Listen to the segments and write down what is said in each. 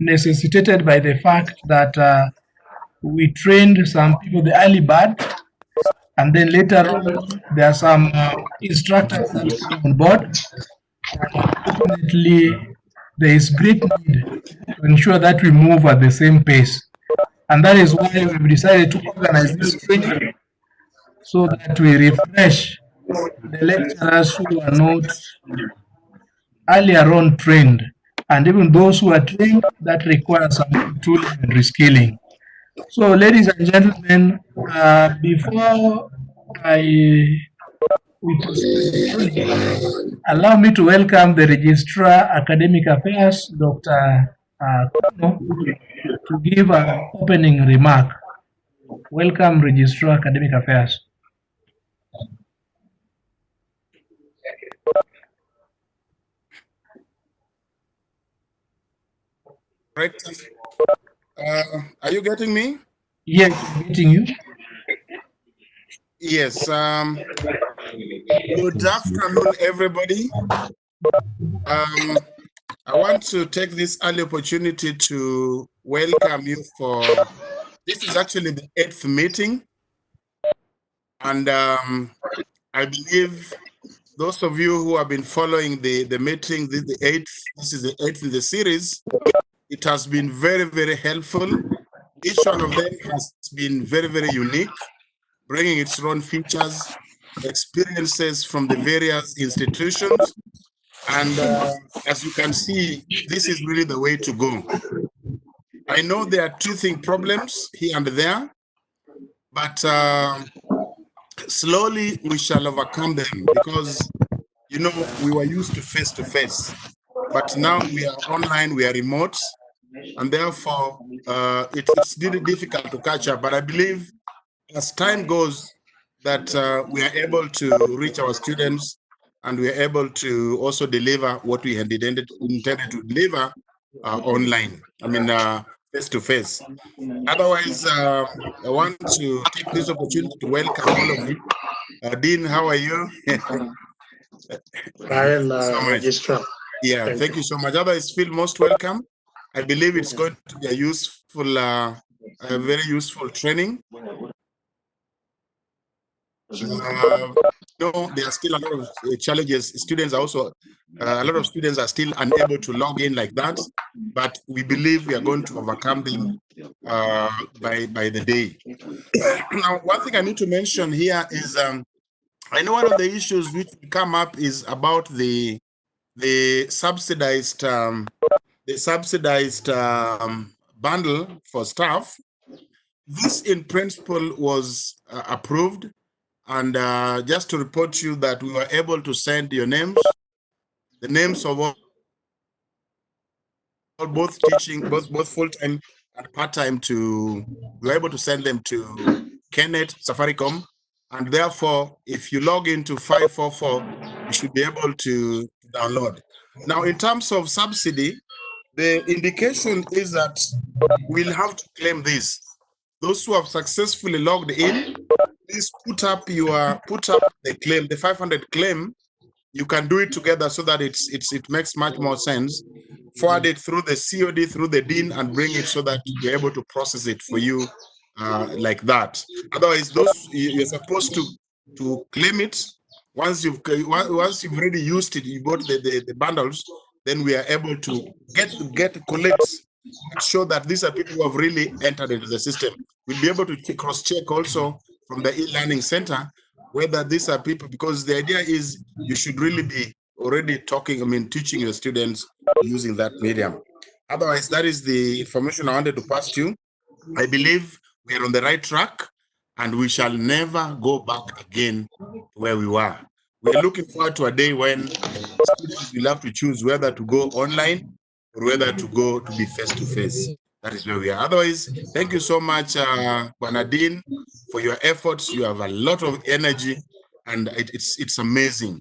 necessitated by the fact that we trained some people, the early bird, and then later on there are some instructors that came on board. Unfortunately, there is great need to ensure that we move at the same pace. And that is why we've decided to organize this training so that we refresh the lecturers who are not earlier on trained, and even those who are trained that require some tooling and reskilling. So, ladies and gentlemen, before we proceed, allow me to welcome the Registrar Academic Affairs, Dr. Kono, to give an opening remark. Welcome, Registrar Academic Affairs. Right. Are you getting me? Yes, I'm getting you. Yes. Good afternoon, everybody. I want to take this early opportunity to welcome you for this is actually the 8th meeting, and I believe those of you who have been following the meeting, this is the 8th in the series. It has been very, very helpful. Each one of them has been very, very unique, bringing its own features, experiences from the various institutions. And as you can see, this is really the way to go. I know there are teething problems here and there, but slowly we shall overcome them because, you know, we were used to face, but now we are online, we are remote, and therefore it's really difficult to catch up. But I believe as time goes that we are able to reach our students, and we are able to also deliver what we had intended to deliver online. I mean, face to face. Otherwise, I want to take this opportunity to welcome all of you. Dean, how are you? Registrar. Yeah, thank you so much. Otherwise, feel most welcome. I believe it's going to be a useful, a very useful training. No, there are still a lot of challenges. Students are also, a lot of students are still unable to log in like that, but we believe we are going to overcome them by the day. Now, one thing I need to mention here is, I know one of the issues which come up is about the subsidized bundle for staff. This in principle was approved, and just to report to you that we were able to send your names, the names of all both teaching, both full-time and part-time, we were able to send them to Kenneth Safaricom, and therefore if you log into 544 you should be able to download. Now, in terms of subsidy, the indication is that we'll have to claim this. Those who have successfully logged in, please put up the claim, the 500 claim. You can do it together so that it makes much more sense. Forward it through the COD, through the DIN, and bring it so that we're able to process it for you like that. Otherwise, you're supposed to claim it. Once you've already used it, you bought the bundles, then we are able to collect, show that these are people who have really entered into the system. We'll be able to cross-check also from the e-learning center whether these are people, because the idea is you should really be already teaching your students using that medium. Otherwise, that is the information I wanted to pass to you. I believe we are on the right track, and we shall never go back again to where we were. We are looking forward to a day when students will have to choose whether to go online or whether to go to be face-to-face. That is where we are. Otherwise, thank you so much, Bernadine, for your efforts. You have a lot of energy, and it's amazing.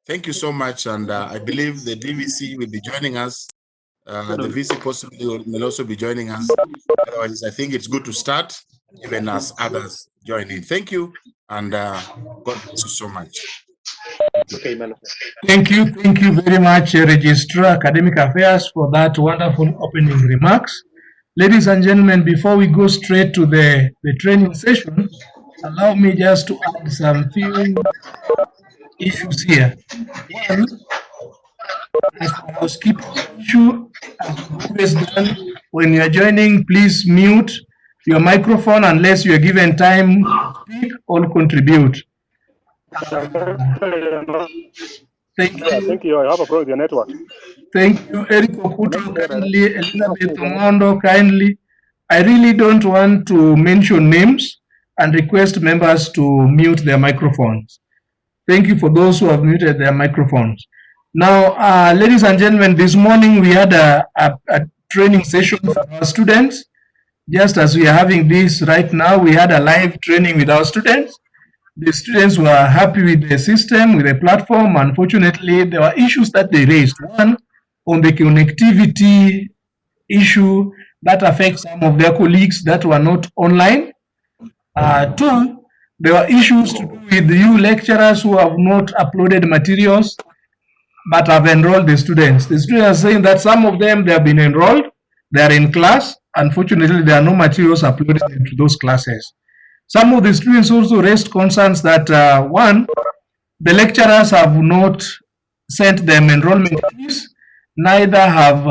Thank you so much, and I believe the DVC will be joining us. The VC possibly will also be joining us. Otherwise, I think it's good to start, even as others join in. Thank you, and God bless you so much. Thank you very much, Registrar Academic Affairs, for that wonderful opening remarks. Ladies and gentlemen, before we go straight to the training session, allow me just to add some few issues here. One, as a housekeeping issue, as always done, when you are joining, please mute your microphone unless you are given time to speak or contribute. Thank you. Thank you. I have a problem with your network. Thank you, Eric Okuto, kindly, Elizabeth Omondo, kindly. I really don't want to mention names and request members to mute their microphones. Thank you for those who have muted their microphones. Now, ladies and gentlemen, this morning we had a training session for our students. Just as we are having this right now, we had a live training with our students. The students were happy with the system, with the platform. Unfortunately, there were issues that they raised. One, on the connectivity issue that affects some of their colleagues that were not online. Two, there were issues to do with you lecturers who have not uploaded materials but have enrolled the students. The students are saying that some of them, they have been enrolled, they are in class. Unfortunately, there are no materials uploaded into those classes. Some of the students also raised concerns that, one, the lecturers have not sent them enrollment fees, neither have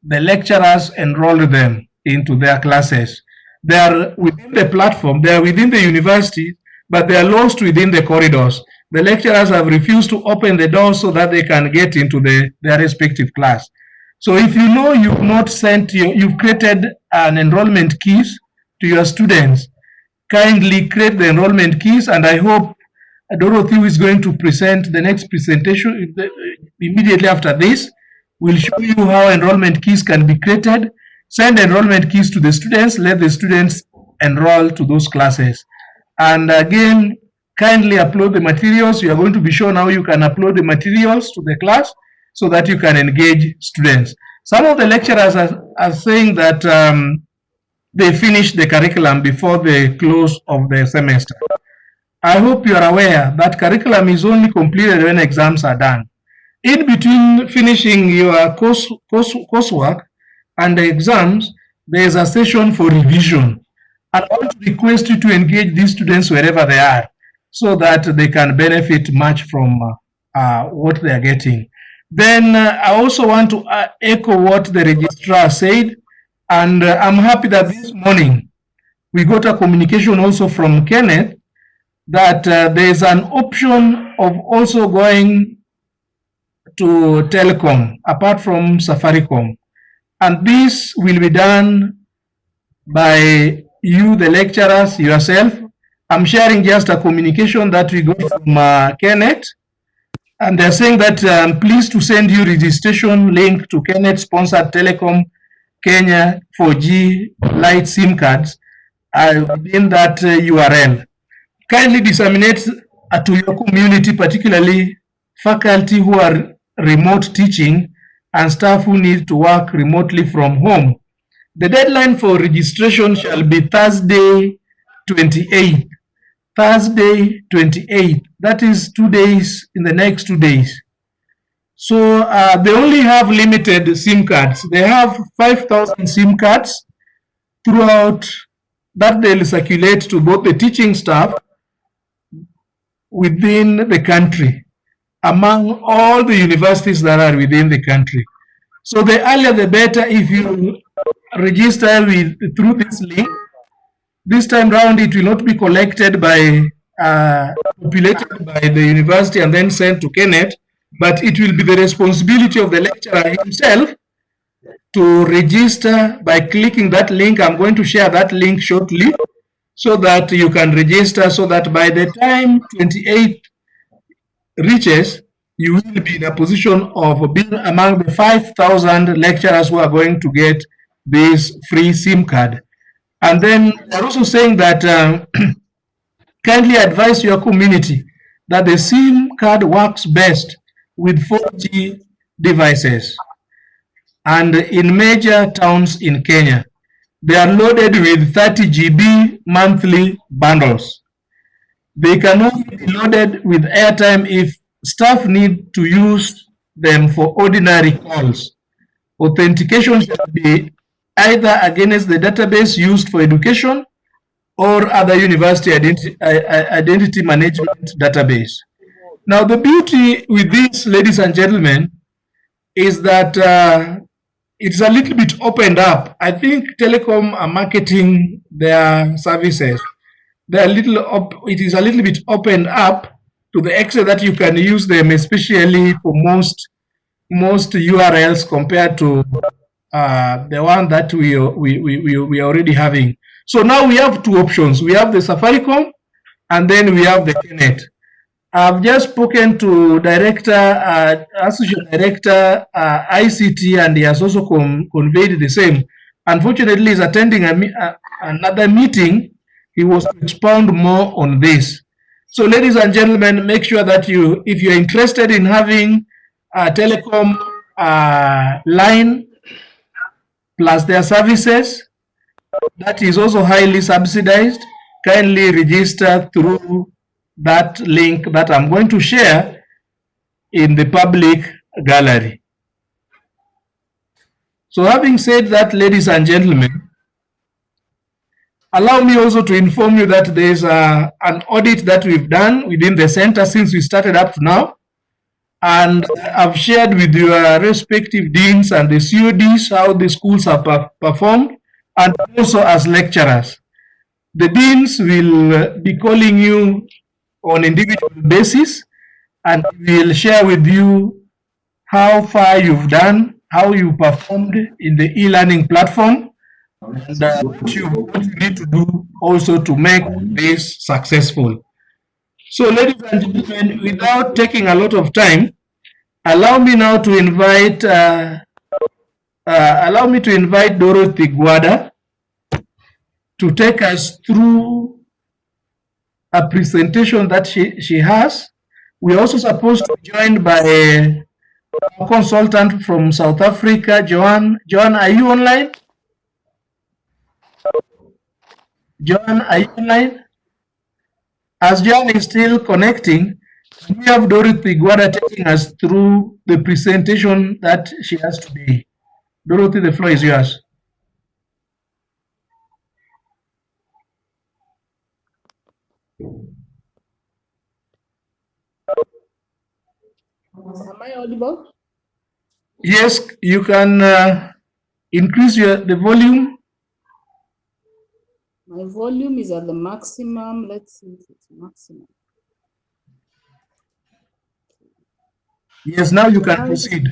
the lecturers enrolled them into their classes. They are within the platform, they are within the university, but they are lost within the corridors. The lecturers have refused to open the doors so that they can get into their respective class. So if you know you've not sent, you've created an enrollment keys to your students, kindly create the enrollment keys, and I hope Dorothy, who is going to present the next presentation immediately after this, will show you how enrollment keys can be created. Send enrollment keys to the students, let the students enroll to those classes. And again, kindly upload the materials. You are going to be shown how you can upload the materials to the class so that you can engage students. Some of the lecturers are saying that they finish the curriculum before the close of the semester. I hope you are aware that curriculum is only completed when exams are done. In between finishing your coursework and the exams, there is a session for revision. And I want to request you to engage these students wherever they are so that they can benefit much from what they are getting. Then I also want to echo what the registrar said, and I'm happy that this morning we got a communication also from Kenneth that there is an option of also going to telecom apart from Safaricom, and this will be done by you, the lecturers, yourself. I'm sharing just a communication that we got from Kenneth, and they're saying that I'm pleased to send you registration link to Kenneth sponsored Telecom Kenya 4G Lite SIM cards within that URL. Kindly disseminate to your community, particularly faculty who are remote teaching and staff who need to work remotely from home. The deadline for registration shall be Thursday 28th. Thursday 28th. That is 2 days, in the next 2 days. So they only have limited SIM cards. They have 5,000 SIM cards throughout that they'll circulate to both the teaching staff within the country, among all the universities that are within the country. So the earlier the better. If you register through this link, this time round it will not be collected by populated by the university and then sent to Kenneth, but it will be the responsibility of the lecturer himself to register by clicking that link. I'm going to share that link shortly so that you can register, so that by the time 28 reaches, you will be in a position of being among the 5,000 lecturers who are going to get this free SIM card. And then they're also saying that kindly advise your community that the SIM card works best with 4G devices. And in major towns in Kenya, they are loaded with 30 GB monthly bundles. They can only be loaded with airtime if staff need to use them for ordinary calls. Authentication shall be either against the database used for education or other university identity management database. Now, the beauty with this, ladies and gentlemen, is that it's a little bit opened up. I think telecom are marketing their services. It is a little bit opened up to the extent that you can use them, especially for most URLs compared to the one that we are already having. So now we have two options. We have the Safaricom, and then we have the Kenneth. I've just spoken to Associate Director ICT, and he has also conveyed the same. Unfortunately, he's attending another meeting. He was to expound more on this. So, ladies and gentlemen, make sure that if you're interested in having a telecom line plus their services, that is also highly subsidized, kindly register through that link that I'm going to share in the public gallery. So having said that, ladies and gentlemen, allow me also to inform you that there's an audit that we've done within the center since we started up to now. And I've shared with your respective deans and the CODs how the schools have performed, and also as lecturers. The deans will be calling you on individual basis, and we'll share with you how far you've done, how you performed in the e-learning platform, and what you need to do also to make this successful. So, ladies and gentlemen, without taking a lot of time, allow me now to invite Dorothy Gwada to take us through a presentation that she has. We are also supposed to be joined by a consultant from South Africa, Joohan. Joohan, are you online? Joohan, are you online? As Joohan is still connecting, we have Dorothy Gwada taking us through the presentation that she has today. Dorothy, the floor is yours. Am I audible? Yes, you can increase the volume. My volume is at the maximum. Let's see if it's maximum. Yes, now you can proceed.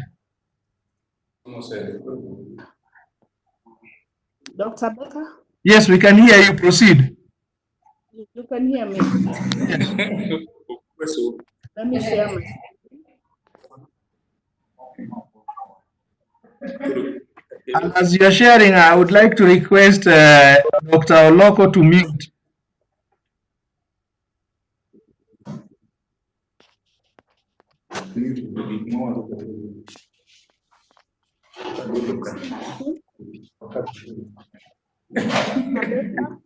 Dr. Abeka? Yes, we can hear you. Proceed. You can hear me. Let me share my screen. And as you're sharing, I would like to request Dr. Oloko to mute.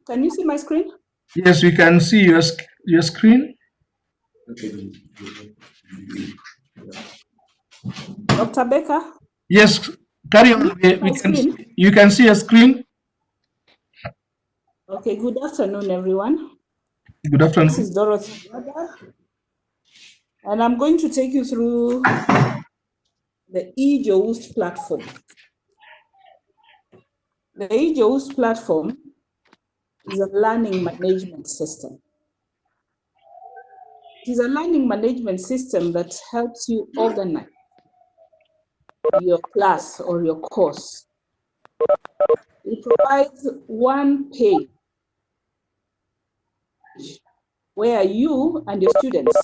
Can you see my screen? Yes, we can see your screen. Dr. Abeka? Yes, carry on. You can see your screen. Okay, good afternoon, everyone. Good afternoon. This is Dorothy, and I'm going to take you through the eJoost platform. The eJoost platform is a learning management system. It is a learning management system that helps you organize your class or your course. It provides one page where you and your students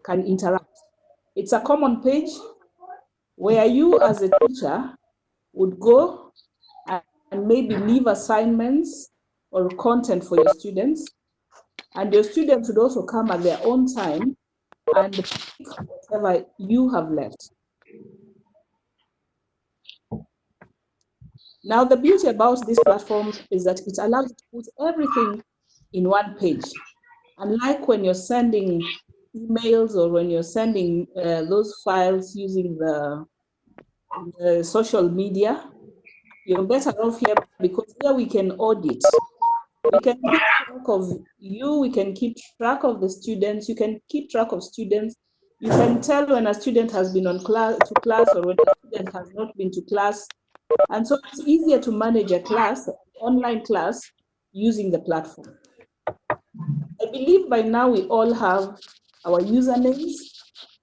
can interact. It's a common page where you as a teacher would go and maybe leave assignments or content for your students, and your students would also come at their own time and pick whatever you have left. Now, the beauty about this platform is that it allows you to put everything in one page. Unlike when you're sending emails or when you're sending those files using the social media, you're better off here because here we can audit. We can keep track of you, we can keep track of the students, you can keep track of students. You can tell when a student has been to class or when a student has not been to class. And so it's easier to manage a class, online class, using the platform. I believe by now we all have our usernames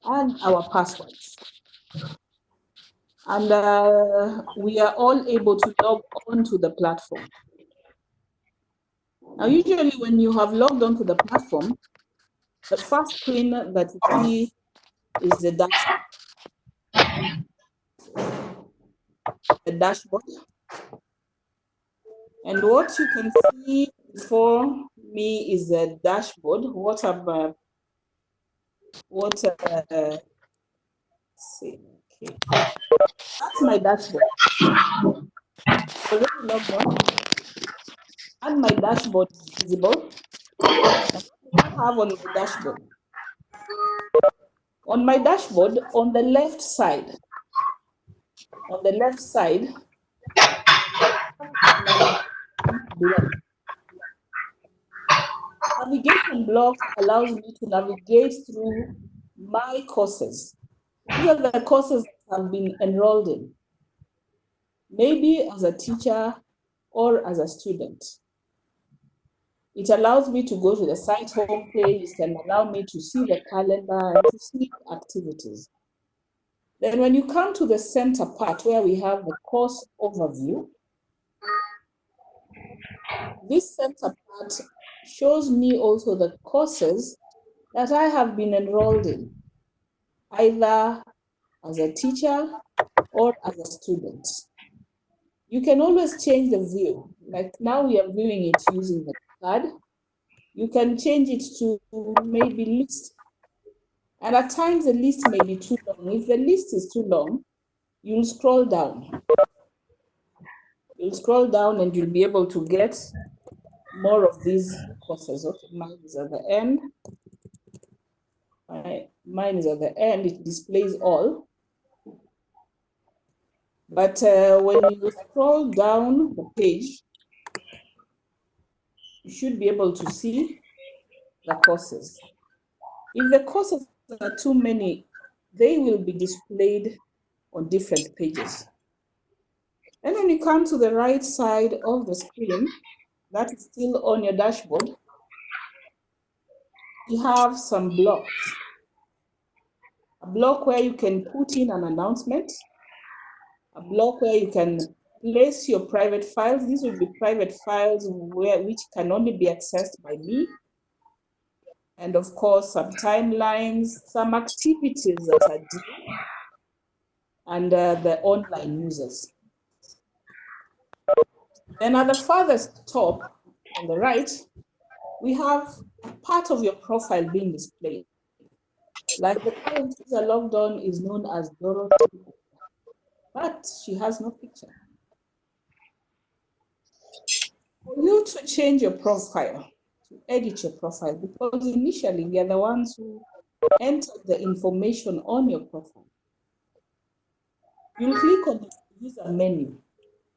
and our passwords. And we are all able to log on to the platform. Now, usually when you have logged on to the platform, the first screen that you see is the dashboard. And what you can see before me is the dashboard. See, okay. That's my dashboard. Already logged on, and my dashboard is visible. And what do I have on my dashboard? On my dashboard, on the left side, navigation block allows me to navigate through my courses. These are the courses that I've been enrolled in, maybe as a teacher or as a student. It allows me to go to the site homepage. It can allow me to see the calendar and to see activities. Then when you come to the center part where we have the course overview, this center part shows me also the courses that I have been enrolled in, either as a teacher or as a student. You can always change the view. Like now we are viewing it using the card. You can change it to maybe list. And at times the list may be too long. If the list is too long, you'll scroll down. You'll scroll down and you'll be able to get more of these courses. Okay, mine is at the end. Mine is at the end. It displays all. But when you scroll down the page, you should be able to see the courses. If the courses are too many, they will be displayed on different pages. And when you come to the right side of the screen, that is still on your dashboard, you have some blocks. A block where you can put in an announcement, a block where you can place your private files. These will be private files which can only be accessed by me. And of course, some timelines, some activities that are due, and the online users. Then at the farthest top on the right, we have a part of your profile being displayed. Like the current user logged on is known as Dorothy, but she has no picture. For you to change your profile, to edit your profile, because initially we are the ones who entered the information on your profile. You'll click on the user menu.